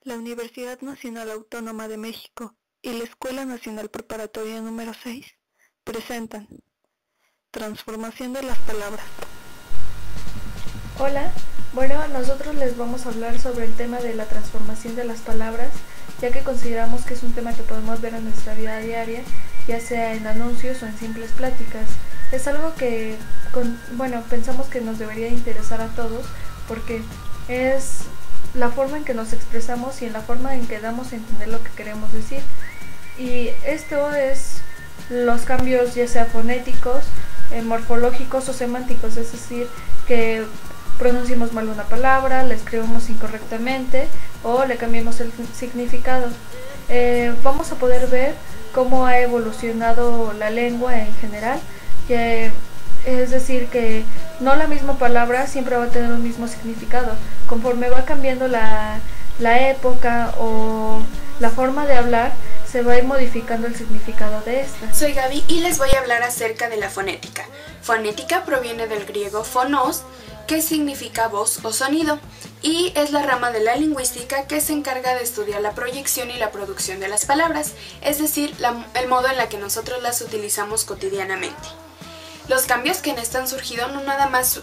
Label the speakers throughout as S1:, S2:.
S1: La Universidad Nacional Autónoma de México y la Escuela Nacional Preparatoria número 6 presentan Transformación de las palabras.
S2: Hola, bueno, nosotros les vamos a hablar sobre el tema de la transformación de las palabras, ya que consideramos que es un tema que podemos ver en nuestra vida diaria, ya sea en anuncios o en simples pláticas. Es algo que, pensamos que nos debería interesar a todos, porque es la forma en que nos expresamos y en la forma en que damos a entender lo que queremos decir. Y esto es los cambios ya sea fonéticos, morfológicos o semánticos, es decir, que pronunciemos mal una palabra, la escribimos incorrectamente o le cambiemos el significado. Vamos a poder ver cómo ha evolucionado la lengua en general, es decir, que no la misma palabra siempre va a tener un mismo significado. Conforme va cambiando la época o la forma de hablar, se va a ir modificando el significado de esta.
S3: Soy Gaby y les voy a hablar acerca de la fonética. Fonética proviene del griego phonos, que significa voz o sonido, y es la rama de la lingüística que se encarga de estudiar la proyección y la producción de las palabras, es decir, el modo en la que nosotros las utilizamos cotidianamente. Los cambios que en esta han surgido no nada más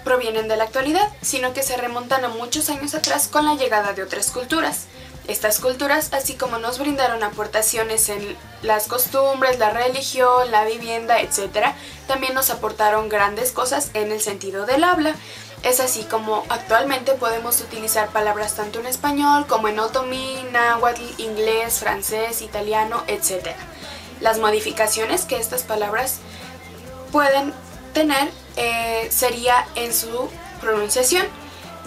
S3: provienen de la actualidad, sino que se remontan a muchos años atrás con la llegada de otras culturas. Estas culturas, así como nos brindaron aportaciones en las costumbres, la religión, la vivienda, etc., también nos aportaron grandes cosas en el sentido del habla. Es así como actualmente podemos utilizar palabras tanto en español como en otomí, náhuatl, inglés, francés, italiano, etc. Las modificaciones que estas palabras pueden tener sería en su pronunciación,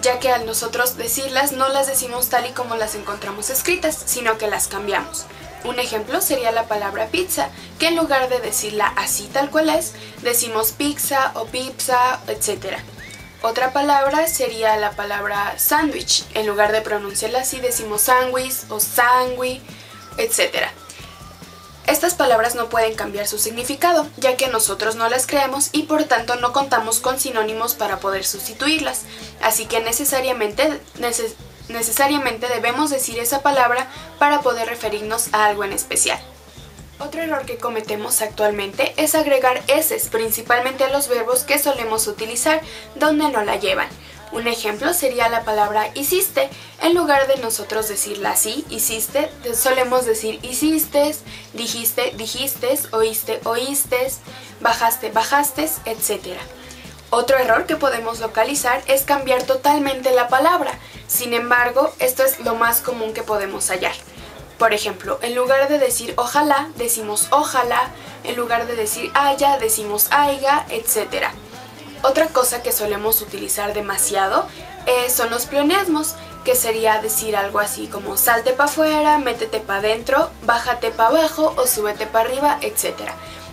S3: ya que al nosotros decirlas no las decimos tal y como las encontramos escritas, sino que las cambiamos. Un ejemplo sería la palabra pizza, que en lugar de decirla así tal cual es, decimos pizza o pizza, etc. Otra palabra sería la palabra sándwich, en lugar de pronunciarla así decimos sándwich o sangui, etc. Estas palabras no pueden cambiar su significado, ya que nosotros no las creamos y por tanto no contamos con sinónimos para poder sustituirlas, así que necesariamente debemos decir esa palabra para poder referirnos a algo en especial. Otro error que cometemos actualmente es agregar eses, principalmente a los verbos que solemos utilizar donde no la llevan. Un ejemplo sería la palabra hiciste. En lugar de nosotros decirla así, hiciste, solemos decir hiciste, dijiste, dijistes, oíste, oístes, bajaste, bajastes, etc. Otro error que podemos localizar es cambiar totalmente la palabra. Sin embargo, esto es lo más común que podemos hallar. Por ejemplo, en lugar de decir ojalá, decimos ojalá, en lugar de decir haya, decimos haiga, etc. Otra cosa que solemos utilizar demasiado son los pleonasmos, que sería decir algo así como salte pa' afuera, métete pa' adentro, bájate pa' abajo o súbete pa' arriba, etc.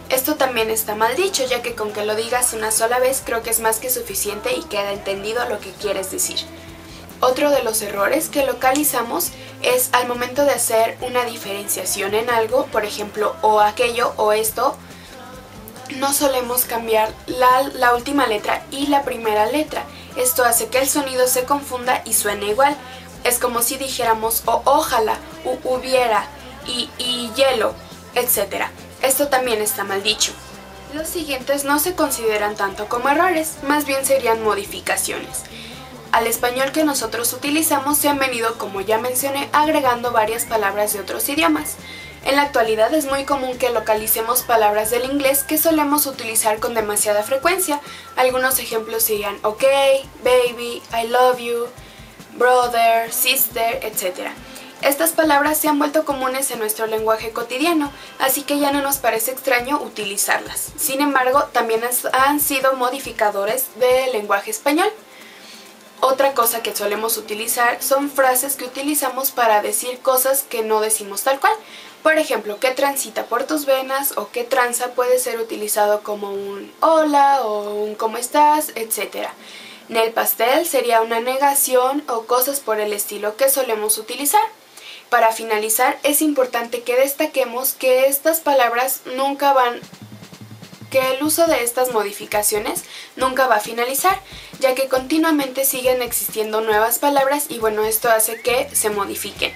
S3: Esto también está mal dicho, ya que con que lo digas una sola vez creo que es más que suficiente y queda entendido lo que quieres decir. Otro de los errores que localizamos es al momento de hacer una diferenciación en algo, por ejemplo, o aquello o esto, no solemos cambiar la última letra y la primera letra. Esto hace que el sonido se confunda y suene igual. Es como si dijéramos o ojalá, hubiera, y hielo, etc. Esto también está mal dicho. Los siguientes no se consideran tanto como errores, más bien serían modificaciones. Al español que nosotros utilizamos se han venido, como ya mencioné, agregando varias palabras de otros idiomas. En la actualidad es muy común que localicemos palabras del inglés que solemos utilizar con demasiada frecuencia. Algunos ejemplos serían ok, baby, I love you, brother, sister, etc. Estas palabras se han vuelto comunes en nuestro lenguaje cotidiano, así que ya no nos parece extraño utilizarlas. Sin embargo, también han sido modificadores del lenguaje español. Otra cosa que solemos utilizar son frases que utilizamos para decir cosas que no decimos tal cual. Por ejemplo, ¿qué transita por tus venas? O ¿qué tranza? Puede ser utilizado como un hola o un ¿cómo estás? Etc. Nel pastel sería una negación o cosas por el estilo que solemos utilizar. Para finalizar, es importante que destaquemos que estas palabras nunca van que el uso de estas modificaciones nunca va a finalizar, ya que continuamente siguen existiendo nuevas palabras y bueno, esto hace que se modifiquen.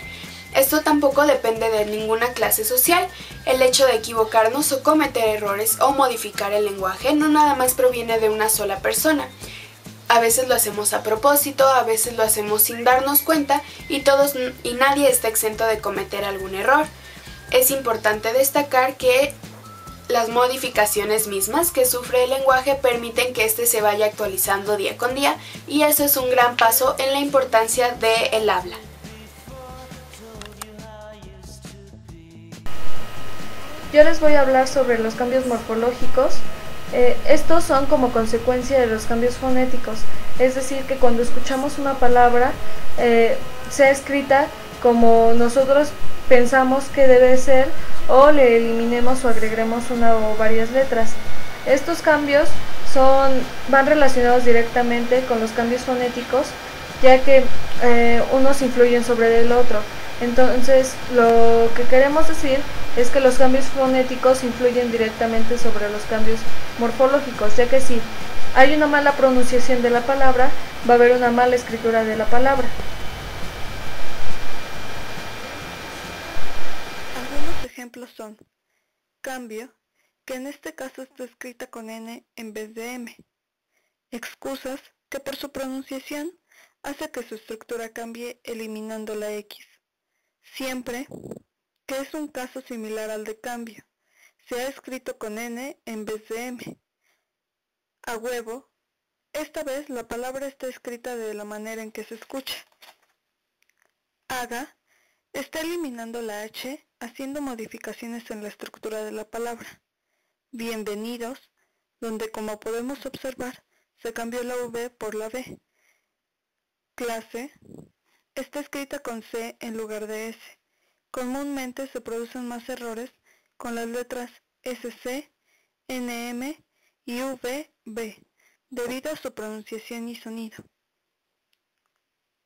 S3: Esto tampoco depende de ninguna clase social. El hecho de equivocarnos o cometer errores o modificar el lenguaje no nada más proviene de una sola persona. A veces lo hacemos a propósito, a veces lo hacemos sin darnos cuenta y nadie está exento de cometer algún error. Es importante destacar que las modificaciones mismas que sufre el lenguaje permiten que éste se vaya actualizando día con día y eso es un gran paso en la importancia del habla.
S2: Yo les voy a hablar sobre los cambios morfológicos. Estos son como consecuencia de los cambios fonéticos, es decir, que cuando escuchamos una palabra sea escrita como nosotros pensamos que debe ser o le eliminemos o agreguemos una o varias letras. Estos cambios van relacionados directamente con los cambios fonéticos, ya que unos influyen sobre el otro. Entonces, lo que queremos decir es que los cambios fonéticos influyen directamente sobre los cambios morfológicos, ya que si hay una mala pronunciación de la palabra, va a haber una mala escritura de la palabra.
S1: Algunos ejemplos son cambio, que en este caso está escrita con N en vez de M. Excusas, que por su pronunciación hace que su estructura cambie eliminando la X. Siempre, que es un caso similar al de cambio, se ha escrito con N en vez de M. A huevo, esta vez la palabra está escrita de la manera en que se escucha. Haga, está eliminando la H, haciendo modificaciones en la estructura de la palabra. Bienvenidos, donde como podemos observar, se cambió la V por la B. Clase, está escrita con C en lugar de S. Comúnmente se producen más errores con las letras SC, NM y VB, debido a su pronunciación y sonido.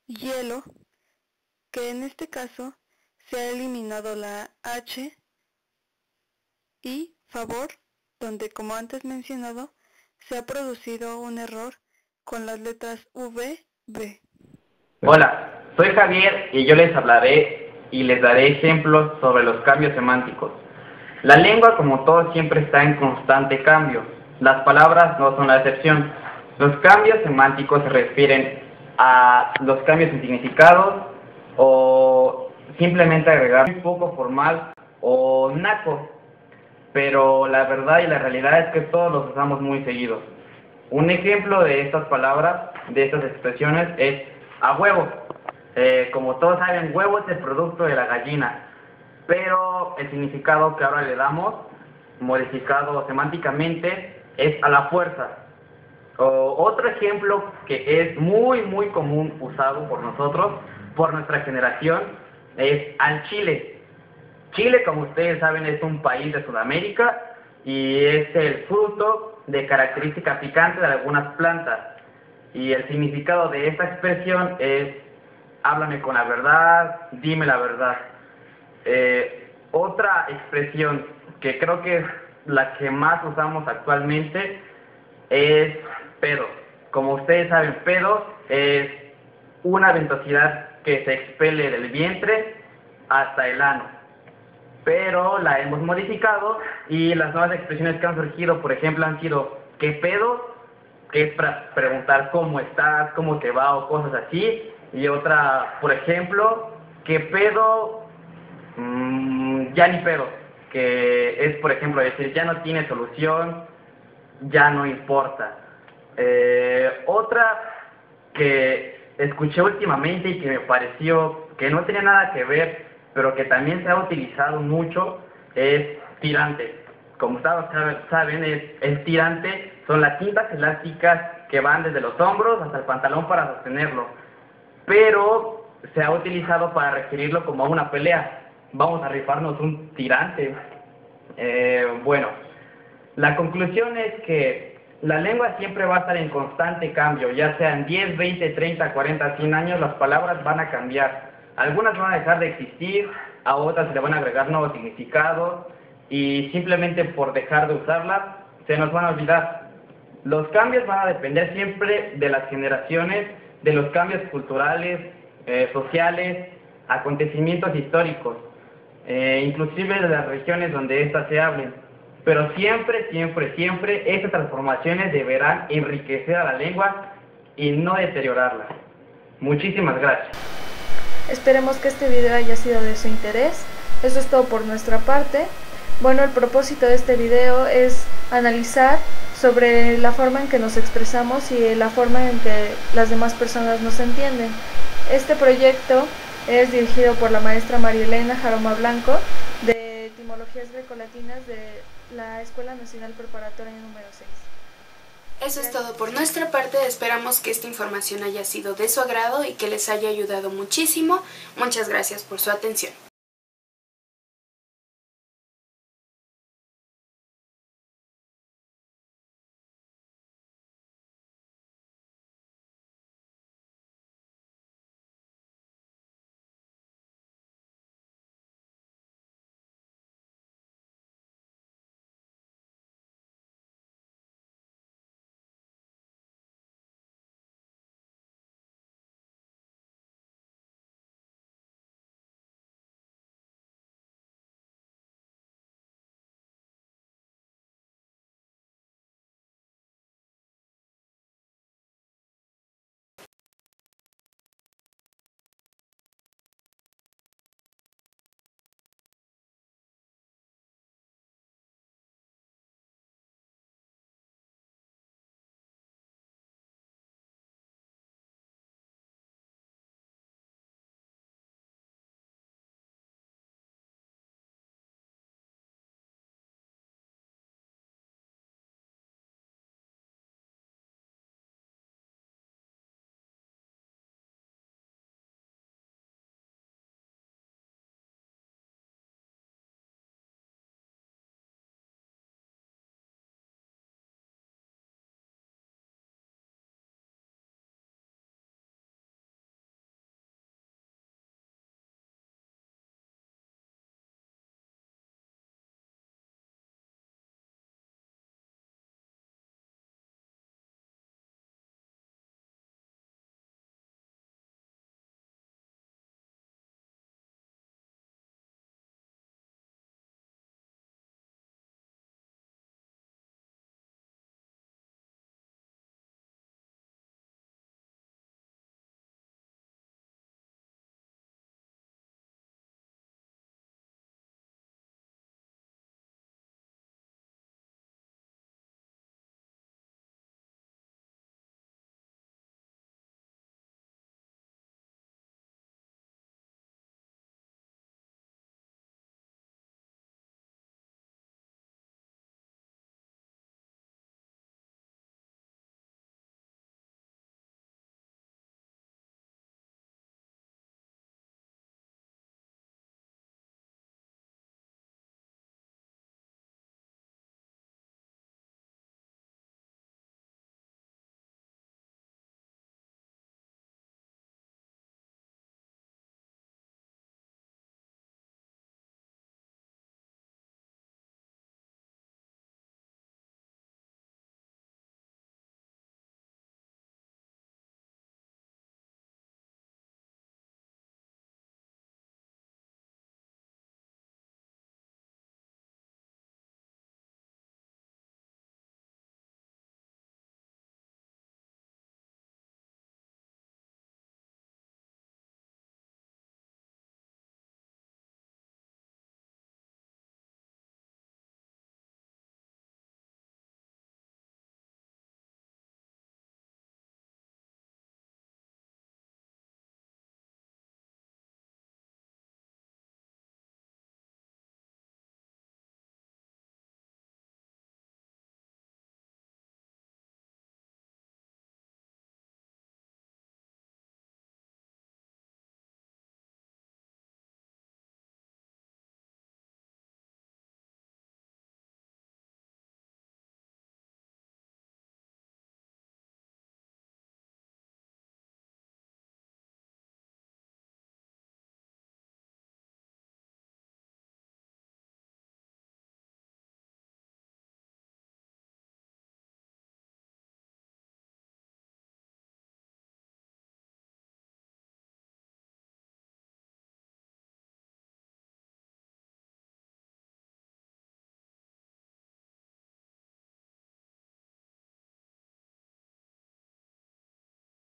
S1: Hielo, que en este caso se ha eliminado la H, y favor, donde como antes mencionado, se ha producido un error con las letras VB.
S4: Hola, soy Javier y yo les hablaré y les daré ejemplos sobre los cambios semánticos. La lengua, como todo, siempre está en constante cambio. Las palabras no son la excepción. Los cambios semánticos se refieren a los cambios en significados o simplemente agregar muy poco formal o naco. Pero la verdad y la realidad es que todos los usamos muy seguido. Un ejemplo de estas palabras, de estas expresiones, es a huevo. Como todos saben, huevo es el producto de la gallina, pero el significado que ahora le damos, modificado semánticamente, es a la fuerza. Otro ejemplo que es muy común usado por nosotros, por nuestra generación, es al chile. Chile, como ustedes saben, es un país de Sudamérica y es el fruto de característica picante de algunas plantas. Y el significado de esta expresión es háblame con la verdad, dime la verdad. Otra expresión que creo que es la que más usamos actualmente es pedo. Como ustedes saben, pedo es una ventosidad que se expele del vientre hasta el ano. Pero la hemos modificado y las nuevas expresiones que han surgido, por ejemplo, han sido ¿qué pedo?, que es para preguntar cómo estás, cómo te va o cosas así. Y otra, por ejemplo, ¿qué pedo? Ya ni pedo, que es, por ejemplo, decir ya no tiene solución, ya no importa. Otra que escuché últimamente y que me pareció que no tenía nada que ver, pero que también se ha utilizado mucho, es tirante. Como ustedes saben, el tirante son las cintas elásticas que van desde los hombros hasta el pantalón para sostenerlo, pero se ha utilizado para referirlo como a una pelea. Vamos a rifarnos un tirante. Bueno, la conclusión es que la lengua siempre va a estar en constante cambio, ya sean 10, 20, 30, 40, 100 años, las palabras van a cambiar. Algunas van a dejar de existir, a otras se le van a agregar nuevos significados, y simplemente por dejar de usarlas se nos van a olvidar. Los cambios van a depender siempre de las generaciones, de los cambios culturales, sociales, acontecimientos históricos, inclusive de las regiones donde éstas se hablen. Pero siempre, siempre, siempre estas transformaciones deberán enriquecer a la lengua y no deteriorarla. Muchísimas gracias.
S2: Esperemos que este video haya sido de su interés. Eso es todo por nuestra parte. Bueno, el propósito de este video es analizar sobre la forma en que nos expresamos y la forma en que las demás personas nos entienden. Este proyecto es dirigido por la maestra María Elena Jaroma Blanco de Etimologías Grecolatinas de la Escuela Nacional Preparatoria número 6.
S3: Eso es todo por nuestra parte. Esperamos que esta información haya sido de su agrado y que les haya ayudado muchísimo. Muchas gracias por su atención.